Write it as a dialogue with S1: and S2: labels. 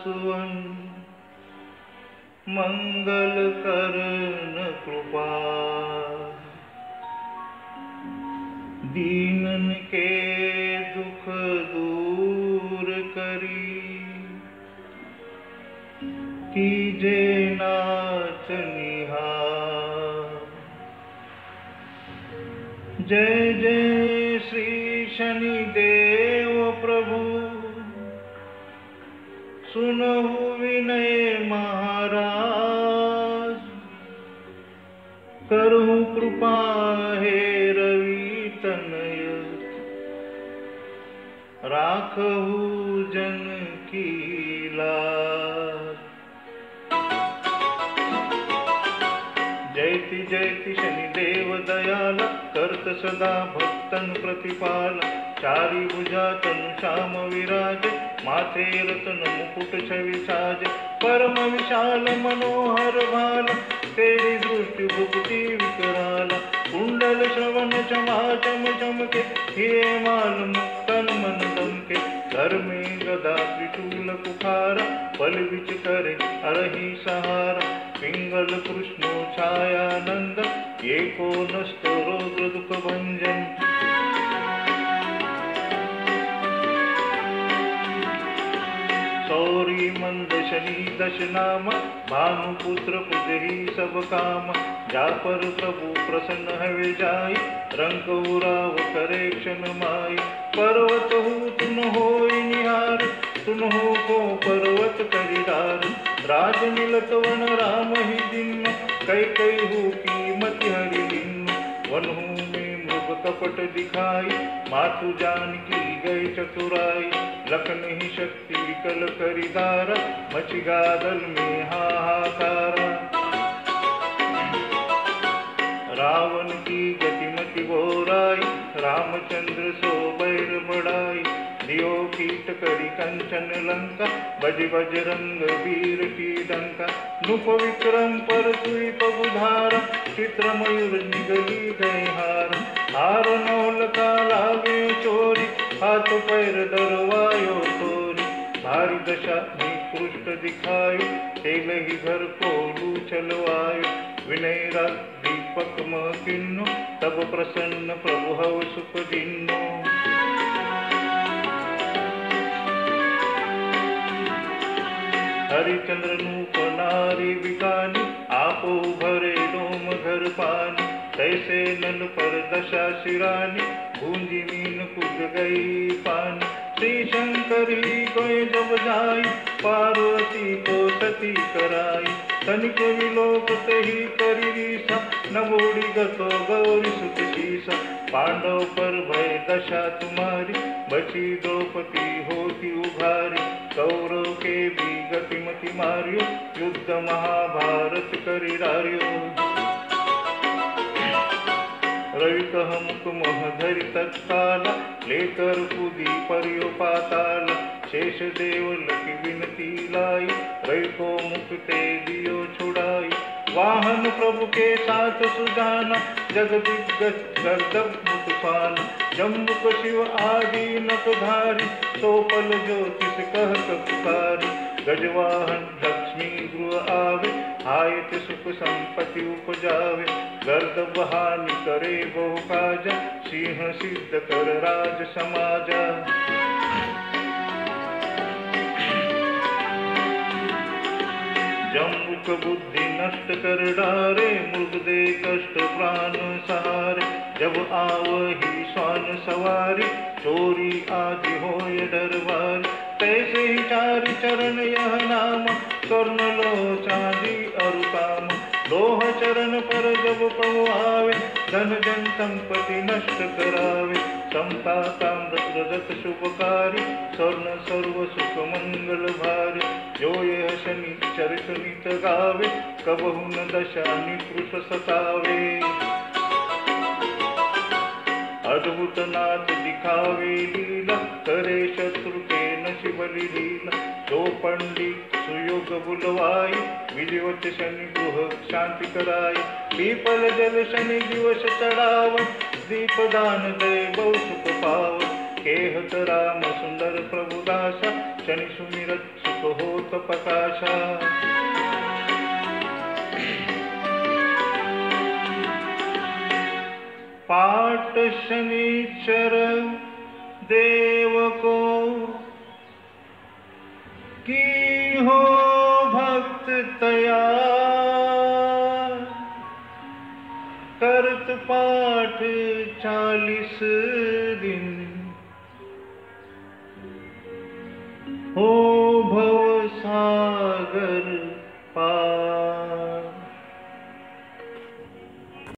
S1: सुवन मंगल करन कृपा। दीनन के दुख दूर करी, कीजे नाथ निहार। जय जय श्री शनिदेव प्रभु, सुनहु विनय महाराज। करहु कृपा हे रवि तनय, राखहु जन की लाज। जयति जयति शनिदेव दयाल, करत सदा भक्तन प्रतिपाल। चारि भुजा तनु श्याम विराज, माथे रतन मुकुट छवि साज। परम विशाल मनोहर भाल, तेरी दृष्टि भुक्ति विकराल। कुंडल श्रवण चमा चम चमके, हिरे माल मुक्तन मन दमके। घर में गदा त्रिशूल कुठारा, बल बिच करे अरहि सहारा। पिंगल कृष्णो छायानंद, एको नष्ट रोग दुख भंजन। सौरी मंद शनि दश नाम, भानुपुत्र पुजहि सब काम। जा पर प्रभु प्रसन्न हवे जाई, रंक उराव करे क्षण माई। पर्वत हूँ तुन होई निहार, तुन हो को पर्वत करिडार। राज मिलत वन राम ही दिन, कई कई हूँ कीमति हरि दिन। वन हूँ में मृग कपट दिखाई, मातु जानकी गई चतुराई। लखन ही शक्ति विकल करिदारा, मचि गादल में हाहाकारा। रावण की गतिमति बोराई, रामचंद्र सो बैर बढ़ाई। दियो कीट करी कंचन लंका, बज बजरंग वीर की डंका। नुप विक्रम पर तुई पगुधारा, चित्र मयूर निगली गए हार। हार नौल का लागे चोरी, हाथ पैर डरवायो तोरी। भारी दशा निकृष्ट दिखायो, तेल ही घर को लू चलवायो। विनय राग दीपक मकिन्नो, तब प्रसन्न प्रभु हव सुख दिन्नो। हरिचंद्र नूप नारी बिकानी, आपो भरे डोम घर पानी। तैसे नल पर दशा शिरानी, गूंजी मीन कुद गई पानी। श्री शंकरी कोई जब जाई, पार्वती को सती कराई। तनिक विलोक ही करी रीसा, नबोड़ी गतो गौरी सुत शीसा। पांडव पर भय दशा तुम्हारी, बची द्रौपदी होती उघारी। कौरव के भी गतिमति मारियो, युद्ध महाभारत करी डारियो। रवि कह मुख मोह धरि तत्काला, लेकर कूदी परियो पाताल। शेष देव लकी विनती लाई, रवि को मुख ते दियो छुड़ाई। वाहन प्रभु के साथ सुजाना, जग दिग्गज गर्दभ तूफान। जम्बुक शिव आदि नखधारी, सोपल ज्योतिष कह पुकारी। गजवाहन लक्ष्मी गृह आवे, आयत सुख संपत्ति उपजावे। गर्दभ हानि करे बहु काजा, सिंह सिद्ध कर राज समाजा। जम्बुक बुद्धि नष्ट कर डारे, मृग दे कष्ट प्राण सहारे। जब आवही स्वान सवारी, चोरी आदि होय डरवारी। तैसे ही चारि चरण यह नाम, स्वर्ण लोह चांदी अरु काम। लोह चरण पर जब प्रभु आवे, धन जन संपत्ति नष्ट करावे। समता ताम्र रजत शुभकारी, स्वर्ण सर्व सुख मंगल भारी। जो यह शनि चरित नित गावे, कबहु न दशा निकृष सतावे। अद्भुत नाथ दिखावे लीला, करे शत्रु के नशिब लीला। जो पंडित सुयोग बुलवाई, विधिवत शनि गुह शांति कराई। पीपल जल शनि दिवस चढ़ावन, दीप दान दे बहु सुख पावन। केहत राम सुंदर प्रभु दासा, शनि सुमिरत सुख एक होत प्रकाशा। पाठ शनिचर देव को की हो भक्त तैयार, करत पाठ 40 दिन, हो भव सागर